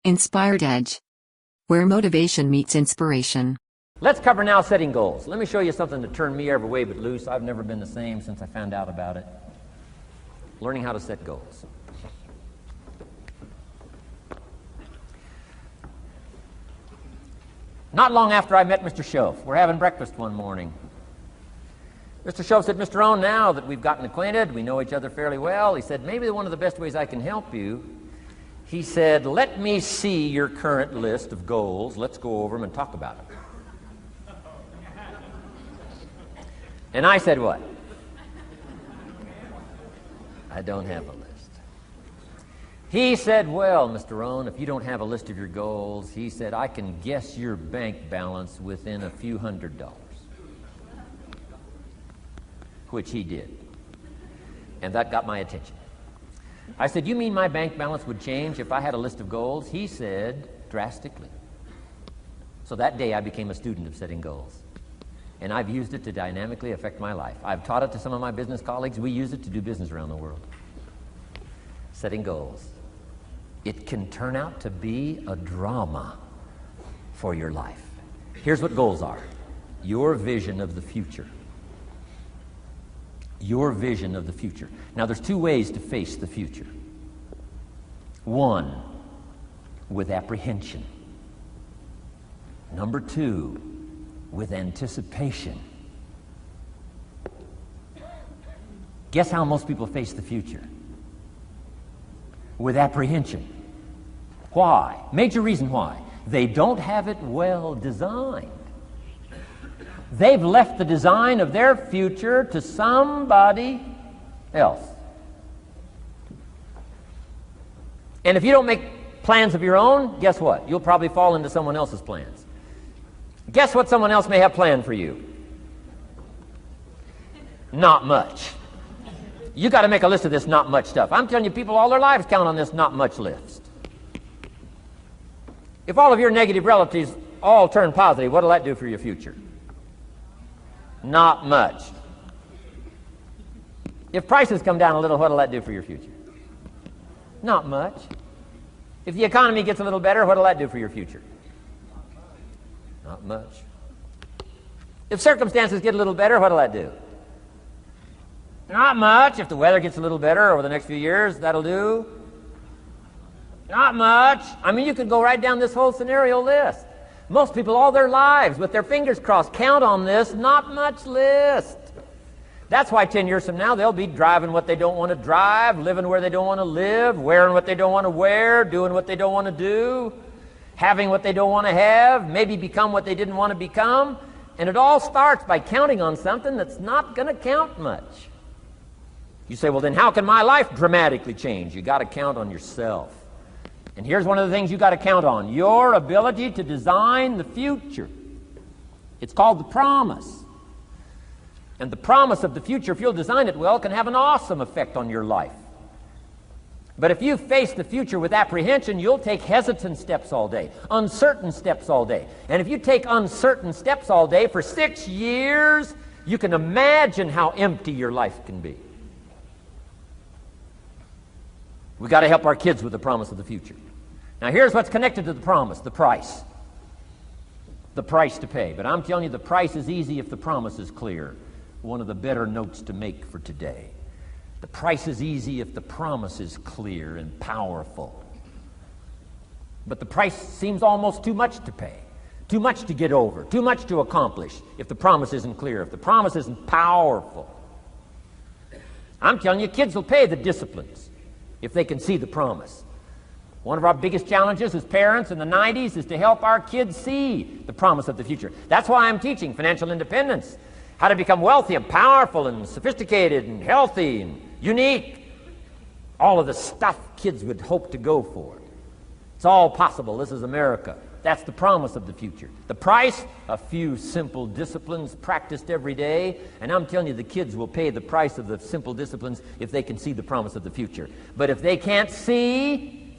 Inspired Edge, where motivation meets inspiration. Let's cover now setting goals. Let me show you something that turned me every way but loose. I've never been the same since I found out about it. Learning how to set goals. Not long after I met Mr. Schoaf, we're having breakfast one morning. Mr. Schoaf said, "Mr. Rohn, now that we've gotten acquainted, we know each other fairly well," he said, "maybe one of the best ways I can help you," he said, "let me see your current list of goals. Let's go over them and talk about them." And I said, "What?" "I don't have a list." He said, "Well, Mr. Rohn, if you don't have a list of your goals," he said, "I can guess your bank balance within a few $100s. Which he did. And that got my attention. I said, "You mean my bank balance would change if I had a list of goals?" He said, "Drastically." So that day I became a student of setting goals. And I've used it to dynamically affect my life. I've taught it to some of my business colleagues. We use it to do business around the world. Setting goals. It can turn out to be a drama for your life. Here's what goals are. Your vision of the future. Your vision of the future. Now, there's two ways to face the future. One, with apprehension. Number two, with anticipation. Guess how most people face the future? With apprehension. Why? Major reason why. They don't have it well designed. They've left the design of their future to somebody else. And if you don't make plans of your own, guess what? You'll probably fall into someone else's plans. Guess what someone else may have planned for you? Not much. You got to make a list of this not much stuff. I'm telling you, people all their lives count on this not much list. If all of your negative relatives all turn positive, what'll that do for your future? Not much. If prices come down a little, what'll that do for your future? Not much. If the economy gets a little better, what'll that do for your future? Not much. If circumstances get a little better, what'll that do? Not much. If the weather gets a little better over the next few years, that'll do. Not much. I mean, you could go right down this whole scenario list. Most people all their lives, with their fingers crossed, count on this not much list. That's why 10 years from now, they'll be driving what they don't want to drive, living where they don't want to live, wearing what they don't want to wear, doing what they don't want to do, having what they don't want to have, maybe become what they didn't want to become. And it all starts by counting on something that's not going to count much. You say, "Well, then how can my life dramatically change?" You got to count on yourself. And here's one of the things you got to count on: your ability to design the future. It's called the promise. And the promise of the future, if you'll design it well, can have an awesome effect on your life. But if you face the future with apprehension, you'll take hesitant steps all day, uncertain steps all day. And if you take uncertain steps all day for 6 years, you can imagine how empty your life can be. We've got to help our kids with the promise of the future. Now, here's what's connected to the promise: the price. The price to pay. But I'm telling you, the price is easy if the promise is clear. One of the better notes to make for today. The price is easy if the promise is clear and powerful. But the price seems almost too much to pay, too much to get over, too much to accomplish if the promise isn't clear, if the promise isn't powerful. I'm telling you, kids will pay the disciplines if they can see the promise. One of our biggest challenges as parents in the 90s is to help our kids see the promise of the future. That's why I'm teaching financial independence, how to become wealthy and powerful and sophisticated and healthy and unique. All of the stuff kids would hope to go for. It's all possible. This is America. That's the promise of the future. The price, a few simple disciplines practiced every day. And I'm telling you, the kids will pay the price of the simple disciplines if they can see the promise of the future. But if they can't see,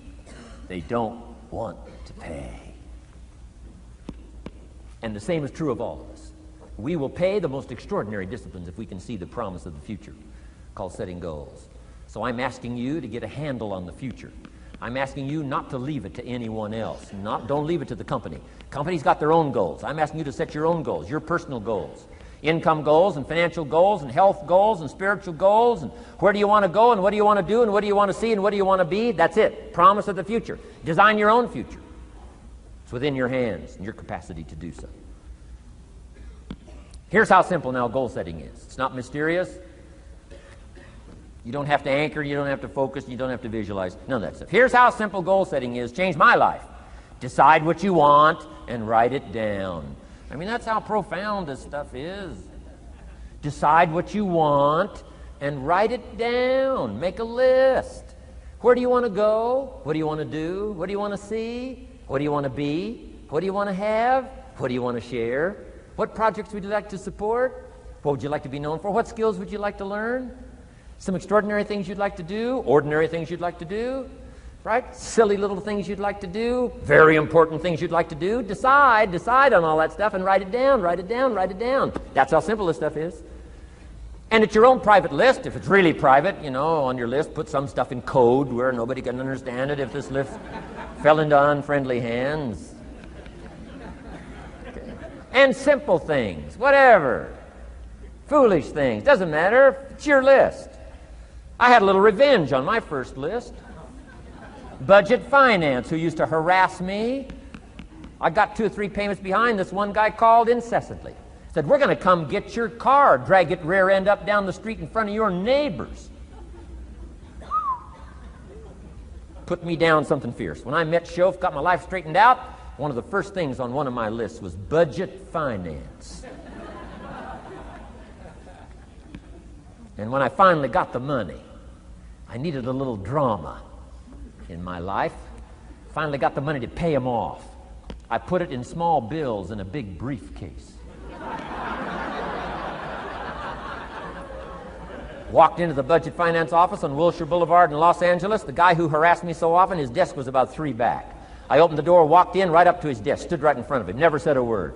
they don't want to pay. And the same is true of all of us. We will pay the most extraordinary disciplines if we can see the promise of the future, called setting goals. So I'm asking you to get a handle on the future. I'm asking you not to leave it to anyone else. Don't leave it to the company. Company's got their own goals. I'm asking you to set your own goals, your personal goals. Income goals and financial goals and health goals and spiritual goals and where do you want to go and what do you want to do and what do you want to see and what do you want to be. That's it. Promise of the future. Design your own future. It's within your hands and your capacity to do so. Here's how simple now goal setting is. It's not mysterious. You don't have to anchor, you don't have to focus, you don't have to visualize, none of that stuff. Here's how simple goal setting is. Changed my life. Decide what you want and write it down. I mean, that's how profound this stuff is. Decide what you want and write it down. Make a list. Where do you want to go? What do you want to do? What do you want to see? What do you want to be? What do you want to have? What do you want to share? What projects would you like to support? What would you like to be known for? What skills would you like to learn? Some extraordinary things you'd like to do, ordinary things you'd like to do, right? Silly little things you'd like to do, very important things you'd like to do. Decide on all that stuff and write it down, write it down, write it down. That's how simple this stuff is. And it's your own private list. If it's really private, on your list, put some stuff in code where nobody can understand it if this list fell into unfriendly hands. Okay. And simple things, whatever. Foolish things, doesn't matter. It's your list. I had a little revenge on my first list. Budget finance, who used to harass me. I got 2 or 3 payments behind. This one guy called incessantly. Said, we're going to come get your car, drag it rear end up down the street in front of your neighbors. Put me down something fierce. When I met Shof, got my life straightened out, one of the first things on one of my lists was budget finance. And when I finally got the money, I needed a little drama in my life. Finally got the money to pay him off. I put it in small bills in a big briefcase. Walked into the budget finance office on Wilshire Boulevard in Los Angeles. The guy who harassed me so often, his desk was about 3 back. I opened the door, walked in, right up to his desk, stood right in front of him, never said a word.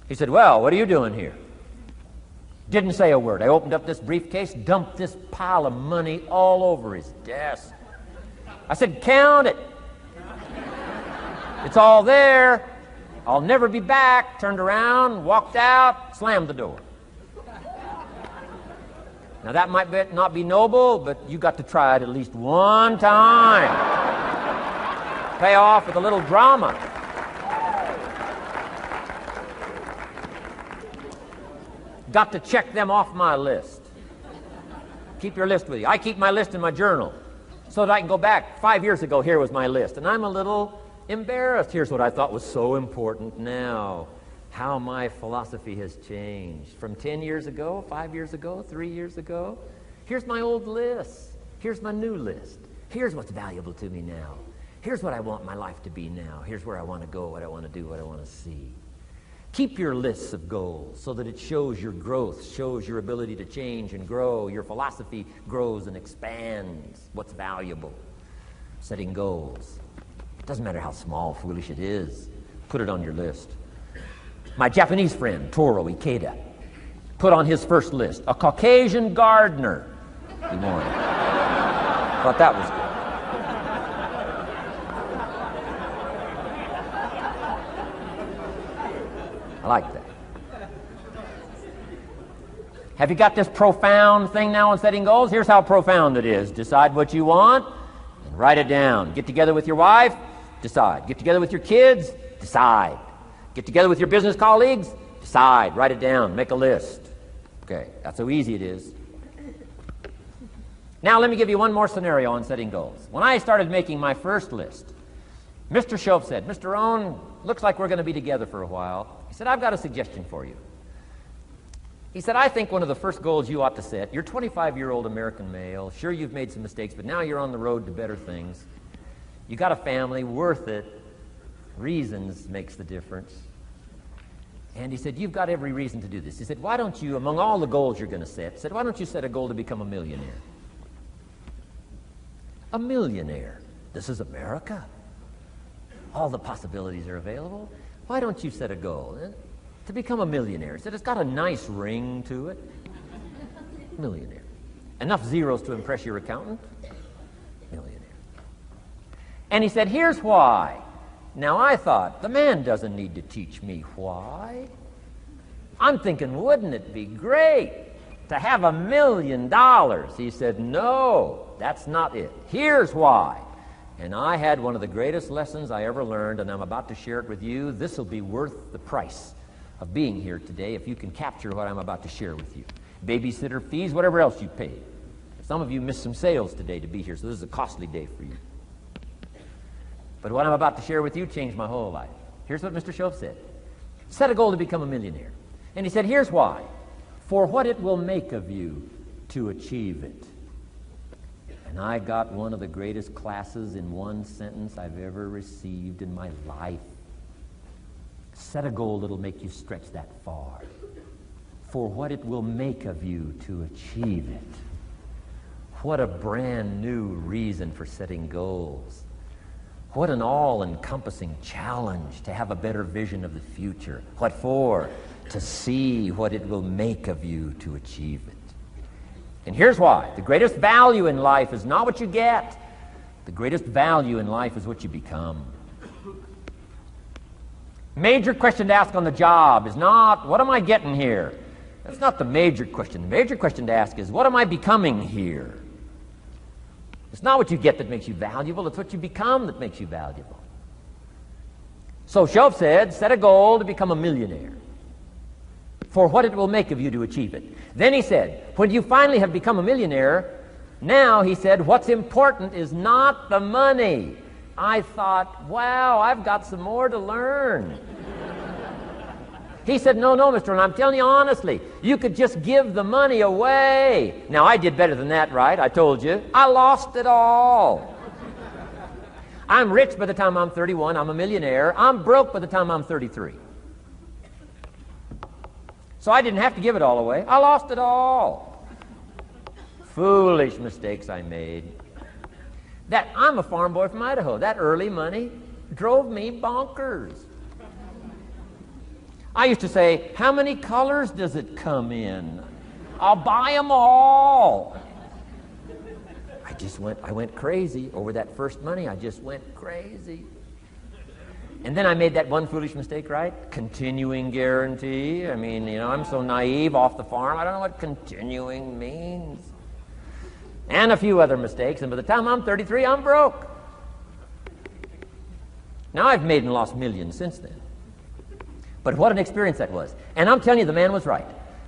He said, well, what are you doing here? Didn't say a word. I opened up this briefcase, dumped this pile of money all over his desk. I said, count it. It's all there. I'll never be back. Turned around, walked out, slammed the door. Now that might not be noble, but you got to try it at least one time. Pay off with a little drama. Got to check them off my list. Keep your list with you. I keep my list in my journal so that I can go back. 5 years ago, here was my list. And I'm a little embarrassed. Here's what I thought was so important now. How my philosophy has changed. From 10 years ago, 5 years ago, 3 years ago. Here's my old list. Here's my new list. Here's what's valuable to me now. Here's what I want my life to be now. Here's where I want to go, what I want to do, what I want to see. Keep your lists of goals so that it shows your growth, shows your ability to change and grow. Your philosophy grows and expands what's valuable. Setting goals. Doesn't matter how small, foolish it is. Put it on your list. My Japanese friend, Toro Ikeda, put on his first list, a Caucasian gardener he wanted. Thought that was good. I like that. Have you got this profound thing now on setting goals? Here's how profound it is. Decide what you want and write it down. Get together with your wife, decide. Get together with your kids, decide. Get together with your business colleagues, decide. Write it down. Make a list. Okay, that's how easy it is. Now let me give you one more scenario on setting goals. When I started making my first list, Mr. Shof said, Mr. Rohn, looks like we're going to be together for a while. He said, I've got a suggestion for you. He said, I think one of the first goals you ought to set, you're a 25-year-old American male. Sure, you've made some mistakes, but now you're on the road to better things. You got a family, worth it. Reasons makes the difference. And he said, you've got every reason to do this. He said, why don't you, among all the goals you're going to set, he said, why don't you set a goal to become a millionaire? A millionaire. This is America. All the possibilities are available. Why don't you set a goal to become a millionaire? He said, it's got a nice ring to it. Millionaire. Enough zeros to impress your accountant? Millionaire. And he said, here's why. Now I thought, the man doesn't need to teach me why. I'm thinking, wouldn't it be great to have $1 million? He said, no, that's not it. Here's why. And I had one of the greatest lessons I ever learned, and I'm about to share it with you. This will be worth the price of being here today if you can capture what I'm about to share with you. Babysitter fees, whatever else you paid. Some of you missed some sales today to be here, so this is a costly day for you. But what I'm about to share with you changed my whole life. Here's what Mr. Shoaff said. Set a goal to become a millionaire. And he said, here's why. For what it will make of you to achieve it. And I got one of the greatest classes in one sentence I've ever received in my life. Set a goal that'll make you stretch that far. For what it will make of you to achieve it. What a brand new reason for setting goals. What an all-encompassing challenge to have a better vision of the future. What for? To see what it will make of you to achieve it. And here's why. The greatest value in life is not what you get. The greatest value in life is what you become. Major question to ask on the job is not, what am I getting here? That's not the major question. The major question to ask is, what am I becoming here? It's not what you get that makes you valuable. It's what you become that makes you valuable. So Shoaff said, set a goal to become a millionaire. For what it will make of you to achieve it. Then he said, when you finally have become a millionaire, now, he said, what's important is not the money. I thought, wow, I've got some more to learn. He said, no, Mr. Rohn, I'm telling you honestly, you could just give the money away. Now, I did better than that, right? I told you. I lost it all. I'm rich by the time I'm 31. I'm a millionaire. I'm broke by the time I'm 33. So I didn't have to give it all away. I lost it all. Foolish mistakes I made. I'm a farm boy from Idaho. That early money drove me bonkers. I used to say, how many colors does it come in? I'll buy them all. I went crazy over that first money. I just went crazy. And then I made that one foolish mistake, right? Continuing guarantee. I mean, I'm so naive off the farm. I don't know what continuing means. And a few other mistakes. And by the time I'm 33, I'm broke. Now I've made and lost millions since then. But what an experience that was. And I'm telling you, the man was right.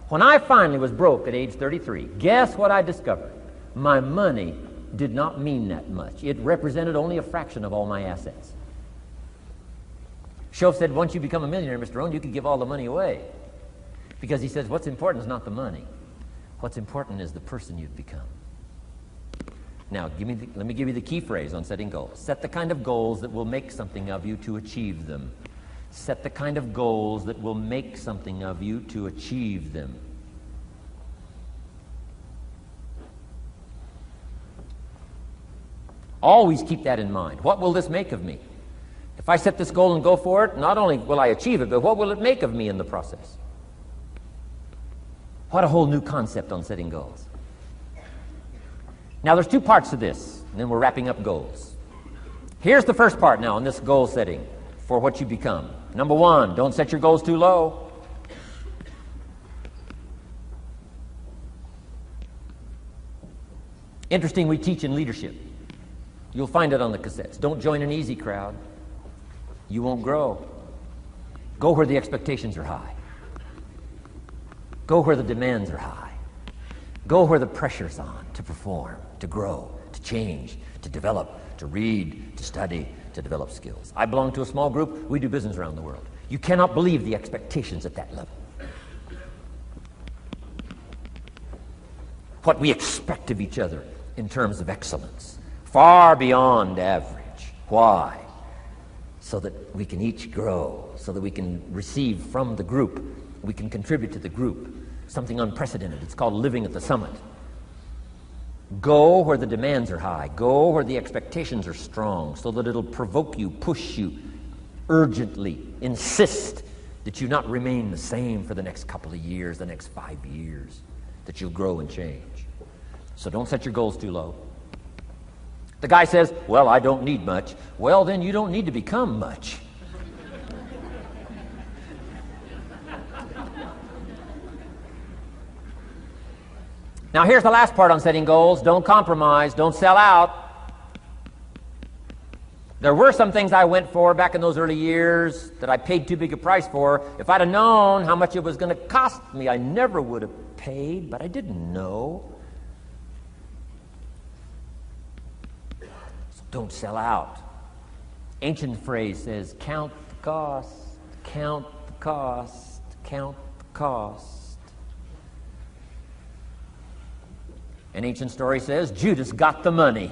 When I finally was broke at age 33, guess what I discovered? My money did not mean that much. It represented only a fraction of all my assets. Shoaff said, once you become a millionaire, Mr. Rohn, you can give all the money away. Because he says, what's important is not the money. What's important is the person you've become. Now, let me give you the key phrase on setting goals. Set the kind of goals that will make something of you to achieve them. Set the kind of goals that will make something of you to achieve them. Always keep that in mind. What will this make of me? If I set this goal and go for it, not only will I achieve it, but what will it make of me in the process? What a whole new concept on setting goals. Now, there's two parts to this, and then we're wrapping up goals. Here's the first part now on this goal setting for what you become. Number one, don't set your goals too low. Interesting, we teach in leadership. You'll find it on the cassettes. Don't join an easy crowd. You won't grow. Go where the expectations are high. Go where the demands are high. Go where the pressure's on to perform, to grow, to change, to develop, to read, to study, to develop skills. I belong to a small group. We do business around the world. You cannot believe the expectations at that level. What we expect of each other in terms of excellence. Far beyond average. Why? So that we can each grow, so that we can receive from the group, we can contribute to the group. Something unprecedented. It's called living at the summit. Go where the demands are high. Go where the expectations are strong, so that it'll provoke you, push you, urgently insist that you not remain the same for the next couple of years, the next 5 years, that you'll grow and change. So don't set your goals too low. The guy says, well, I don't need much. Well, then you don't need to become much. Now, here's the last part on setting goals. Don't compromise. Don't sell out. There were some things I went for back in those early years that I paid too big a price for. If I'd have known how much it was going to cost me, I never would have paid, but I didn't know. So don't sell out. Ancient phrase says, count the cost, count the cost, count the cost. An ancient story says, Judas got the money.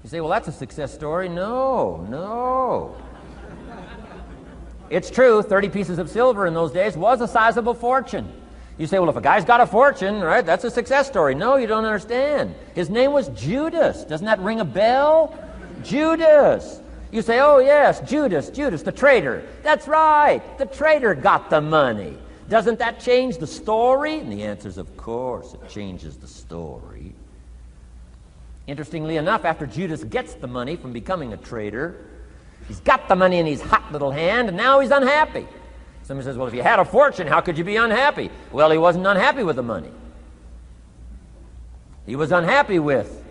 You say, well, that's a success story. No. It's true, 30 pieces of silver in those days was a sizable fortune. You say, well, if a guy's got a fortune, right, that's a success story. No, you don't understand. His name was Judas. Doesn't that ring a bell? Judas. You say, oh, yes, Judas, the traitor. That's right, the traitor got the money. Doesn't that change the story? And the answer is, of course, it changes the story. Interestingly enough, after Judas gets the money from becoming a traitor, he's got the money in his hot little hand, and now he's unhappy. Somebody says, well, if you had a fortune, how could you be unhappy? Well, he wasn't unhappy with the money. He was unhappy with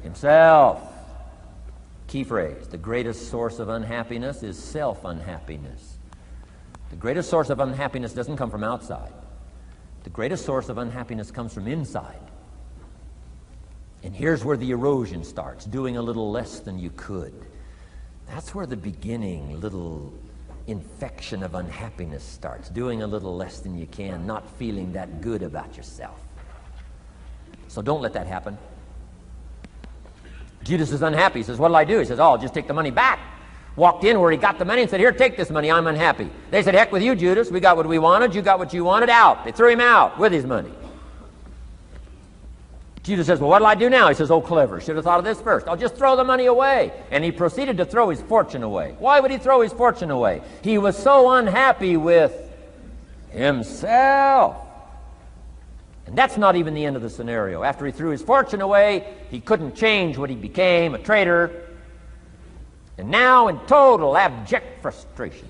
himself. Key phrase, the greatest source of unhappiness is self-unhappiness. The greatest source of unhappiness doesn't come from outside. The greatest source of unhappiness comes from inside. And here's where the erosion starts, doing a little less than you could. That's where the beginning little infection of unhappiness starts, doing a little less than you can, not feeling that good about yourself. So don't let that happen. Judas is unhappy. He says, what'll I do? He says, oh, I'll just take the money back. Walked in where he got the money and said, here, take this money, I'm unhappy. They said, heck with you, Judas. We got what we wanted, you got what you wanted, out. They threw him out with his money. Judas says, well, what'll I do now? He says, oh, clever. Should have thought of this first. I'll just throw the money away. And he proceeded to throw his fortune away. Why would he throw his fortune away? He was so unhappy with himself. And that's not even the end of the scenario. After he threw his fortune away, he couldn't change what he became, a traitor. And now, in total abject frustration,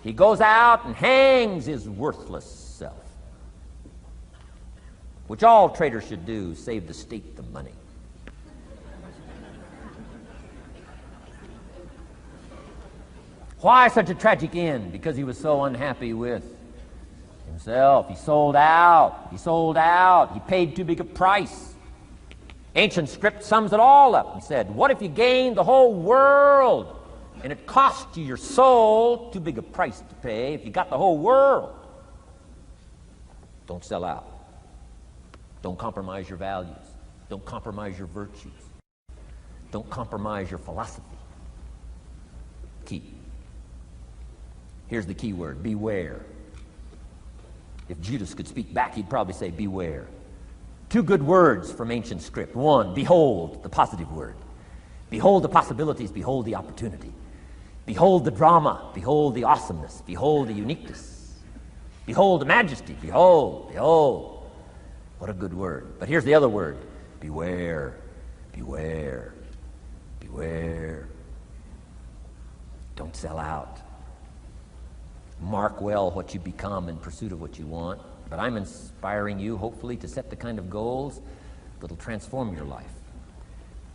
he goes out and hangs his worthless self, which all traitors should do, save the state the money. Why such a tragic end? Because he was so unhappy with himself. He sold out. He paid too big a price. Ancient script sums it all up and said, what if you gained the whole world and it cost you your soul? Too big a price to pay if you got the whole world. Don't sell out. Don't compromise your values. Don't compromise your virtues. Don't compromise your philosophy. Key. Here's the key word, beware. If Judas could speak back, he'd probably say beware. Two good words from ancient script. One, behold, the positive word. Behold the possibilities, behold the opportunity. Behold the drama, behold the awesomeness, behold the uniqueness. Behold the majesty, behold. What a good word. But here's the other word, beware, beware, beware. Don't sell out. Mark well what you become in pursuit of what you want. But I'm inspiring you, hopefully, to set the kind of goals that'll transform your life,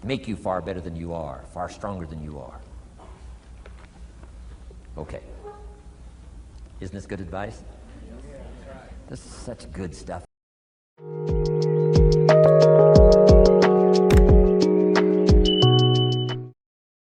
make you far better than you are, far stronger than you are. Okay. Isn't this good advice? This is such good stuff.